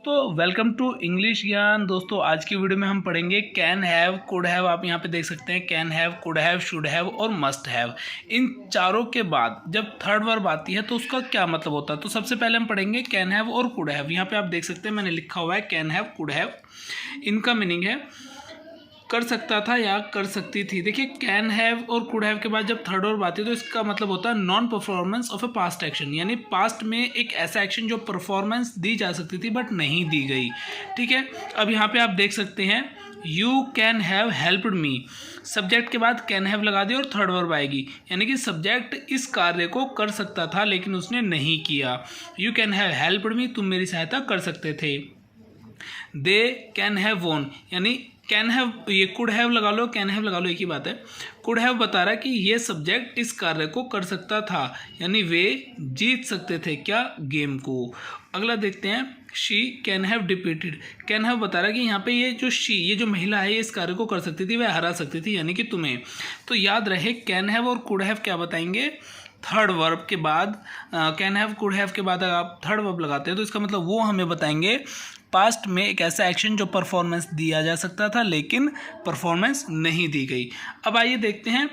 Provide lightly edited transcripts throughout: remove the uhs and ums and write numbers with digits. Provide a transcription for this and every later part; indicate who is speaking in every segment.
Speaker 1: तो welcome to English ज्ञान। दोस्तों आज की वीडियो में हम पढ़ेंगे कैन हैव, कुड हैव। आप यहाँ पे देख सकते हैं can have, could have, should have और मस्ट हैव। इन चारों के बाद जब थर्ड वर्ब आती है तो उसका क्या मतलब होता है। तो सबसे पहले हम पढ़ेंगे कैन हैव और कुड हैव। यहाँ पे आप देख सकते हैं मैंने लिखा हुआ है कैन हैव, कुड हैव। इनका मीनिंग है कर सकता था या कर सकती थी। देखिए कैन हैव और कुड हैव के बाद जब थर्ड वर्ब आती है तो इसका मतलब होता है non performance of A past action, यानी पास्ट में एक ऐसा एक्शन जो परफॉर्मेंस दी जा सकती थी बट नहीं दी गई। ठीक है, अब यहाँ पे आप देख सकते हैं you can have helped me, subject के बाद कैन हैव लगा दिया और थर्ड वर्ब आएगी, यानी कि सब्जेक्ट इस कार्य को कर सकता था लेकिन उसने नहीं किया। You can have helped me, तुम मेरी सहायता कर सकते थे। दे कैन हैव वोन, यानी कैन हैव, ये कुड हैव लगा लो, कैन हैव लगा लो, एक ही बात है। कुड हैव बता रहा है कि ये सब्जेक्ट इस कार्य को कर सकता था, यानी वे जीत सकते थे क्या, गेम को। अगला देखते हैं she can have depicted. Can have बता रहा है कि यहाँ पे ये जो शी, ये जो महिला है, ये इस कार्य को कर सकती थी, वह हरा सकती थी, यानी कि तुम्हें। तो याद रहे कैन हैव और कुड हैव क्या बताएंगे, थर्ड वर्ब के बाद। कैन हैव कुड हैव के बाद अगर आप थर्ड वर्ब लगाते हैं तो इसका मतलब वो हमें बताएंगे पास्ट में एक ऐसा एक्शन जो परफॉर्मेंस दिया जा सकता था लेकिन परफॉर्मेंस नहीं दी गई। अब आइए देखते हैं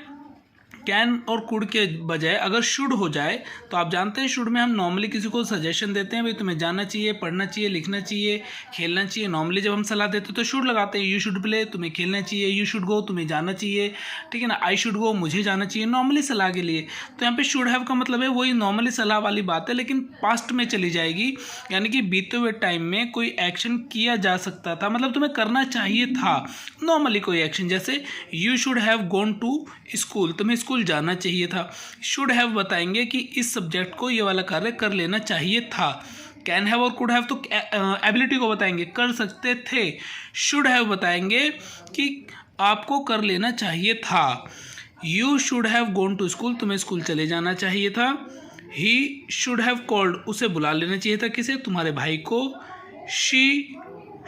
Speaker 1: कैन और कुड के बजाय अगर शुड हो जाए तो आप जानते हैं शुड में हम नॉर्मली किसी को सजेशन देते हैं, भाई तुम्हें जानना चाहिए, पढ़ना चाहिए, लिखना चाहिए, खेलना चाहिए। नॉर्मली जब हम सलाह देते हैं तो शुड लगाते हैं, यू शुड प्ले, तुम्हें खेलना चाहिए, यू शुड गो, तुम्हें जाना चाहिए, ठीक है ना, आई शुड गो, मुझे जाना चाहिए, नॉर्मली सलाह के लिए। तो यहाँ पे शुड हैव का मतलब है वही नॉर्मली सलाह वाली बात है लेकिन पास्ट में चली जाएगी, यानी कि बीते हुए टाइम में कोई एक्शन किया जा सकता था, मतलब तुम्हें करना चाहिए था नॉर्मली कोई एक्शन। जैसे you should have gone to school, तुम्हें स्कूल जाना चाहिए था। शुड हैव बताएंगे कि इस सब्जेक्ट को ये वाला कार्य कर लेना चाहिए था। कैन हैव और कुड हैव तो एबिलिटी को बताएंगे, कर सकते थे। शुड हैव बताएंगे कि आपको कर लेना चाहिए था। You should have gone to school, तुम्हें स्कूल चले जाना चाहिए था। ही शुड हैव कॉल्ड, उसे बुला लेना चाहिए था, किसे, तुम्हारे भाई को। She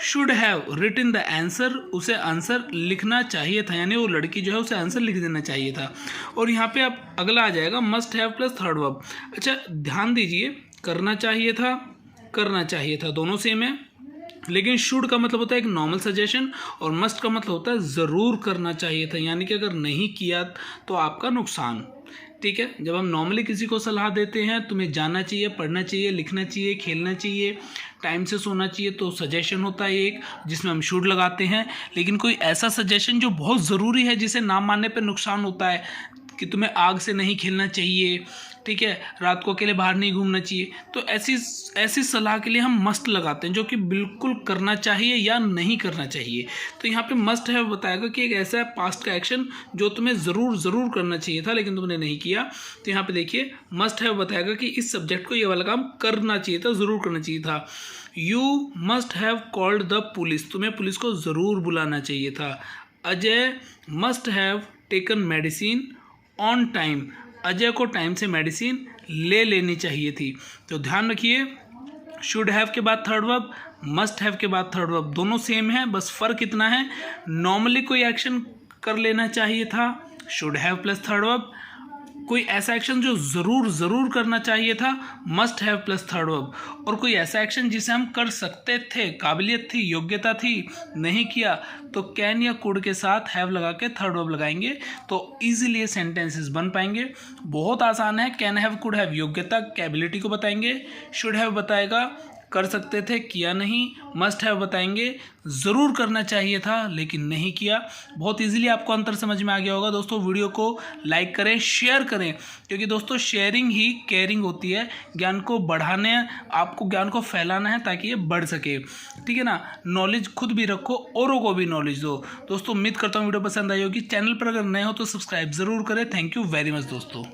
Speaker 1: should have written the answer, उसे आंसर लिखना चाहिए था, यानी वो लड़की जो है उसे आंसर लिख देना चाहिए था। और यहाँ पे अब अगला आ जाएगा must have plus third verb. अच्छा ध्यान दीजिए, करना चाहिए था, करना चाहिए था, दोनों सेम है, लेकिन शुड का मतलब होता है एक नॉर्मल सजेशन और मस्ट का मतलब होता है ज़रूर करना चाहिए था, यानी कि अगर नहीं किया तो आपका नुकसान। ठीक है, जब हम नॉर्मली किसी को सलाह देते हैं तुम्हें जानना चाहिए, पढ़ना चाहिए, लिखना चाहिए, खेलना चाहिए, टाइम से सोना चाहिए, तो सजेशन होता है एक जिसमें हम शुड लगाते हैं। लेकिन कोई ऐसा सजेशन जो बहुत ज़रूरी है जिसे ना मानने पर नुकसान होता है, कि तुम्हें आग से नहीं खेलना चाहिए, ठीक है, रात को अकेले बाहर नहीं घूमना चाहिए, तो ऐसी सलाह के लिए हम मस्ट लगाते हैं जो कि बिल्कुल करना चाहिए या नहीं करना चाहिए। तो यहाँ पे मस्ट हैव बताएगा कि एक ऐसा पास्ट का एक्शन जो तुम्हें ज़रूर करना चाहिए था लेकिन तुमने नहीं किया। तो यहाँ पे देखिए मस्ट हैव बताएगा कि इस सब्जेक्ट को ये वाला काम करना चाहिए था, ज़रूर करना चाहिए था। You must have called the police, तुम्हें पुलिस को ज़रूर बुलाना चाहिए था। Ajay must have taken medicine on time, Ajay को टाइम से मेडिसिन ले लेनी चाहिए थी। तो ध्यान रखिए शुड हैव के बाद थर्ड वर्ब, मस्ट हैव के बाद थर्ड वर्ब, दोनों सेम है, बस फ़र्क इतना है नॉर्मली कोई एक्शन कर लेना चाहिए था, should have plus third verb. कोई ऐसा एक्शन जो ज़रूर करना चाहिए था, must have plus third verb. और कोई ऐसा एक्शन जिसे हम कर सकते थे, काबिलियत थी, योग्यता थी, नहीं किया, तो कैन या कुड के साथ हैव लगा के थर्ड वर्ब लगाएंगे तो इजीली ये सेंटेंसेस बन पाएंगे। बहुत आसान है। कैन हैव कुड हैव योग्यता, कैबिलिटी को बताएंगे। शुड हैव बताएगा कर सकते थे, किया नहीं। मस्ट हैव बताएंगे ज़रूर करना चाहिए था लेकिन नहीं किया। बहुत इजीली आपको अंतर समझ में आ गया होगा। दोस्तों वीडियो को लाइक करें, शेयर करें, क्योंकि दोस्तों शेयरिंग ही केयरिंग होती है। ज्ञान को बढ़ाने, आपको ज्ञान को फैलाना है ताकि ये बढ़ सके, ठीक है ना। नॉलेज खुद भी रखो, औरों को भी नॉलेज दो। दोस्तों उम्मीद करता हूँ वीडियो पसंद आई होगी। चैनल पर अगर नए हो तो सब्सक्राइब ज़रूर करें। थैंक यू वेरी मच दोस्तों।